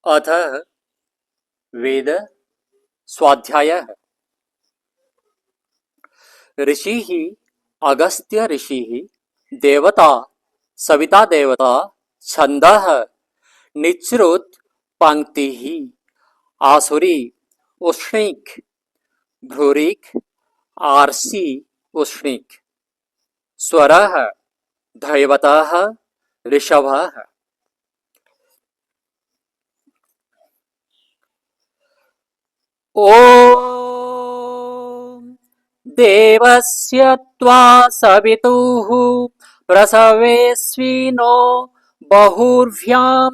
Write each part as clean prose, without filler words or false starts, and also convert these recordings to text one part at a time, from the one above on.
अथ वेद स्वाध्यायः। ऋषिः अगस्त्य ऋषिः देवता सविता देवता छन्दः निच्रुत पंक्तिः आसुरी उष्णिक भ्रूरिक आर्षि उष्णिक स्वरः धैवतः ऋषभः। ॐ देवस्य त्वा सवितुः प्रसवेस्विनो बहुर्भ्यां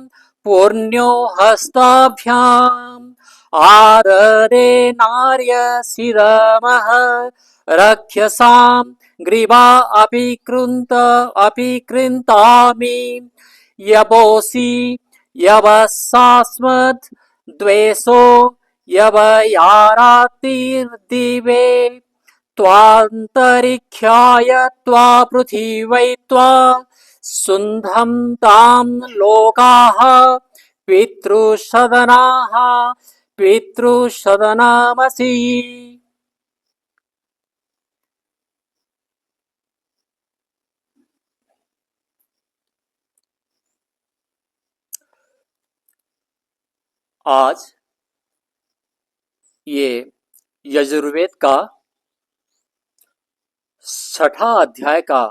पूर्ण्यो हस्ताभ्याम् आदरे नार्य शिरमः रक्षसां ग्रीवा अपि कृन्तामि यवोऽसि यवसास्मद् द्वेषो यवयारातिर्दिवे त्वान्तरिक्षाय त्वा पृथिवै त्वा सुन्धं तां लोकाः पितृसदनाः पितृसदनामसि। आज ये यजुर्वेद का छठा अध्याय का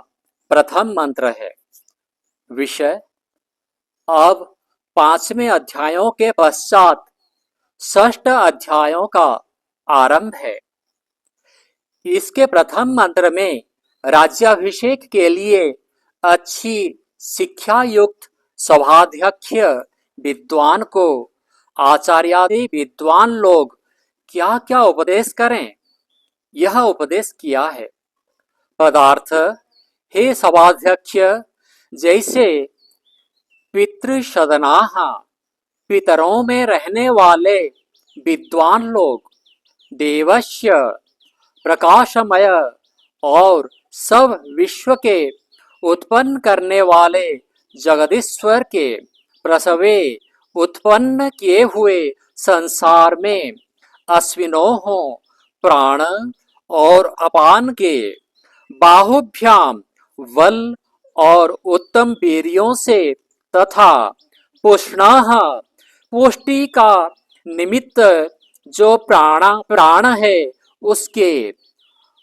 प्रथम मंत्र है। विषय अब पांचवें अध्यायों के पश्चात षष्ठ अध्यायों का आरंभ है। इसके प्रथम मंत्र में राज्याभिषेक के लिए अच्छी शिक्षा युक्त सभाध्यक्ष विद्वान को आचार्यादि विद्वान लोग क्या क्या उपदेश करें, यह उपदेश किया है। पदार्थ हे सभाध्यक्ष, जैसे पितृसदनाः पितरों में रहने वाले विद्वान लोग, देवस्य प्रकाशमय और सब विश्व के उत्पन्न करने वाले जगदीश्वर के प्रसवे उत्पन्न किए हुए संसार में अश्विनों प्राण और अपान के बाहुभ्याम वल और उत्तम वीर्यों से तथा पुष्णाः पुष्टि का निमित्त जो प्राण है उसके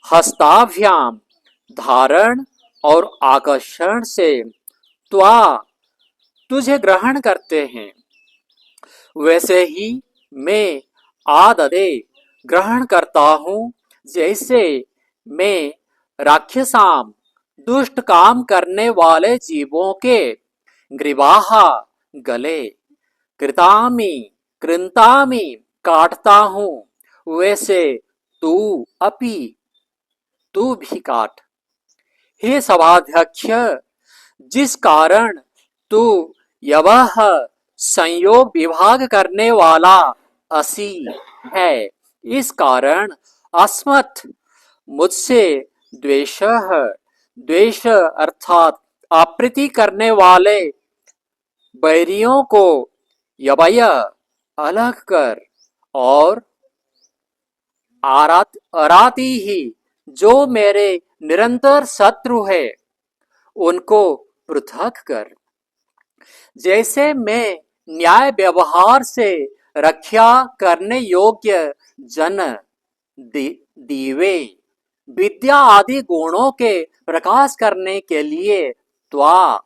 हस्ताभ्याम धारण और आकर्षण से त्वा तुझे ग्रहण करते हैं, वैसे ही मैं आददे ग्रहण करता हूँ। जैसे मैं राक्षसाम दुष्ट काम करने वाले जीवों के ग्रीवाहा गले कृतामी कृंतामी काटता हूँ, वैसे तू अपि तू भी काट। हे सभाध्यक्ष, जिस कारण तू यवह संयोग विभाग करने वाला असी है, इस कारण अस्मत् मुझसे द्वेष अर्थात अप्रीति करने वाले बैरियों को यवय अलग कर और अराती ही जो मेरे निरंतर शत्रु है उनको पृथक कर। जैसे मैं न्याय व्यवहार से रक्षा करने योग्य जन दीवे विद्या आदि गुणों के प्रकाश करने के लिए त्वा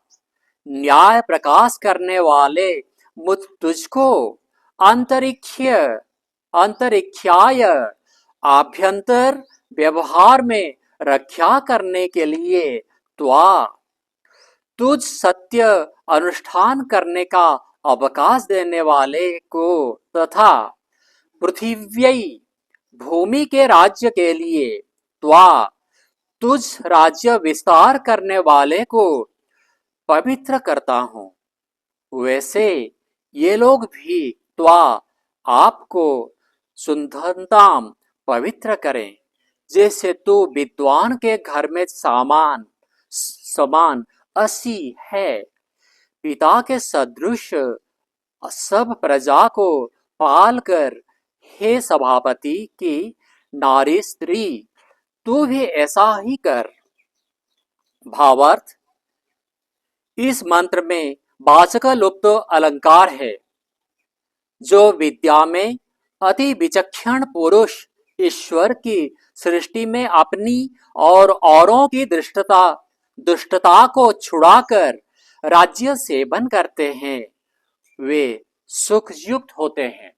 न्याय प्रकाश करने वाले मुझ तुझको अंतरिक्षाय आभ्यंतर व्यवहार में रक्षा करने के लिए त्वा तुझ सत्य अनुष्ठान करने का अवकाश देने वाले को तथा पृथिव्यै भूमि के राज्य के लिए त्वा तुझ राज्य विस्तार करने वाले को पवित्र करता हूँ, वैसे ये लोग भी त्वा आपको सुंदरताम पवित्र करें। जैसे तू विद्वान के घर में समान असी है, पिता के सदृश सब प्रजा को पाल कर, हे सभापति की नारी स्त्री, तू भी ऐसा ही कर। भावार्थ, इस मंत्र में वाचक् लुप्त अलंकार है। जो विद्या में अति विचक्षण पुरुष ईश्वर की सृष्टि में अपनी और औरों की दुष्टता को छुड़ाकर राज्य सेवन करते हैं, वे सुखयुक्त होते हैं।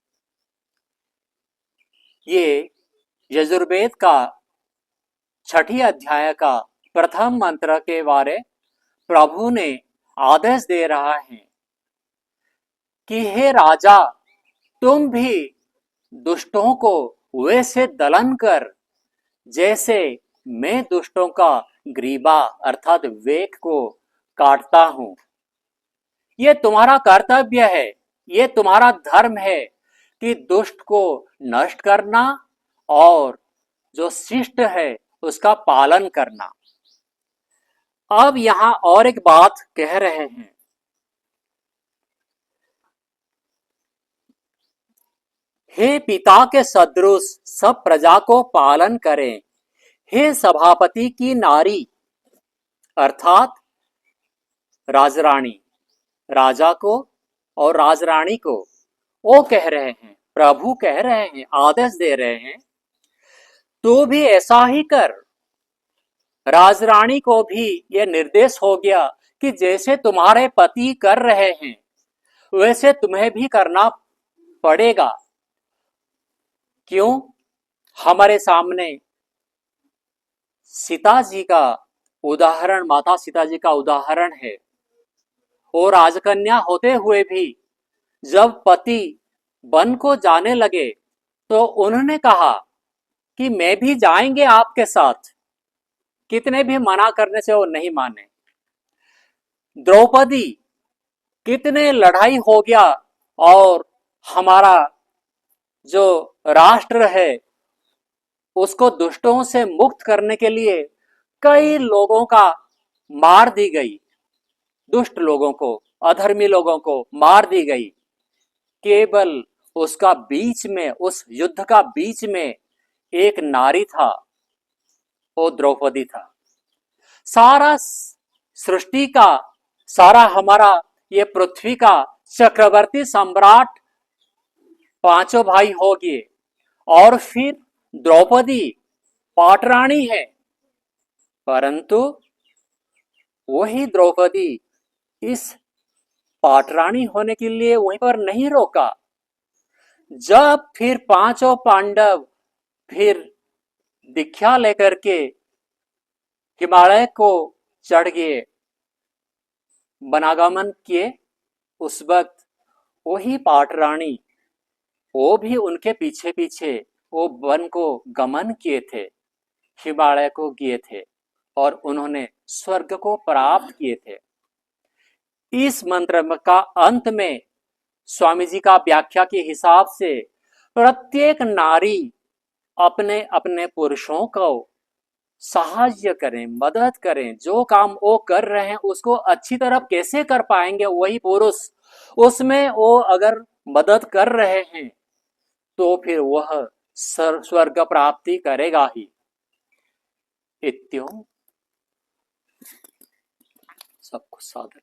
ये यजुर्वेद का 6ठी अध्याय का प्रथम मंत्र के बारे प्रभु ने आदेश दे रहा है कि हे राजा, तुम भी दुष्टों को वैसे दलन कर जैसे मैं दुष्टों का ग्रीवा अर्थात वेग को काटता हूं। ये तुम्हारा कर्तव्य है, ये तुम्हारा धर्म है कि दुष्ट को नष्ट करना और जो शिष्ट है उसका पालन करना। अब यहां और एक बात कह रहे हैं, हे पिता के सदृश सब प्रजा को पालन करें, हे सभापति की नारी अर्थात राजरानी, राजा को और राजरानी को वो कह रहे हैं, प्रभु कह रहे हैं, आदेश दे रहे हैं, तू भी ऐसा ही कर। राजरानी को भी यह निर्देश हो गया कि जैसे तुम्हारे पति कर रहे हैं वैसे तुम्हें भी करना पड़ेगा। क्यों? हमारे सामने सीता जी का उदाहरण, माता सीता जी का उदाहरण है। वो राजकन्या होते हुए भी जब पति वन को जाने लगे तो उन्होंने कहा कि मैं भी जाएंगे आपके साथ। कितने भी मना करने से वो नहीं माने। द्रौपदी, कितने लड़ाई हो गया और हमारा जो राष्ट्र है उसको दुष्टों से मुक्त करने के लिए कई लोगों का मार दी गई, दुष्ट लोगों को, अधर्मी लोगों को मार दी गई। केवल उसका बीच में, उस युद्ध का बीच में एक नारी था, वो द्रौपदी था। सारा सृष्टि का, सारा हमारा ये पृथ्वी का चक्रवर्ती सम्राट पांचों भाई हो गए और फिर द्रौपदी पाटरानी है, परंतु वही द्रौपदी इस पाटरानी होने के लिए वहीं पर नहीं रोका। जब फिर पांचों पांडव फिर दीक्षा लेकर के हिमालय को चढ़ गए, वनागमन किए, उस वक्त वही पाटरानी, वो भी उनके पीछे पीछे वो वन को गमन किए थे, हिमालय को किए थे और उन्होंने स्वर्ग को प्राप्त किए थे। इस मंत्र का अंत में स्वामी जी का व्याख्या के हिसाब से प्रत्येक नारी अपने अपने पुरुषों को सहाय्य करें, मदद करें, जो काम वो कर रहे हैं उसको अच्छी तरह कैसे कर पाएंगे वही पुरुष, उसमें वो अगर मदद कर रहे हैं तो फिर वह स्वर्ग प्राप्ति करेगा ही। इत्यों सबको सादर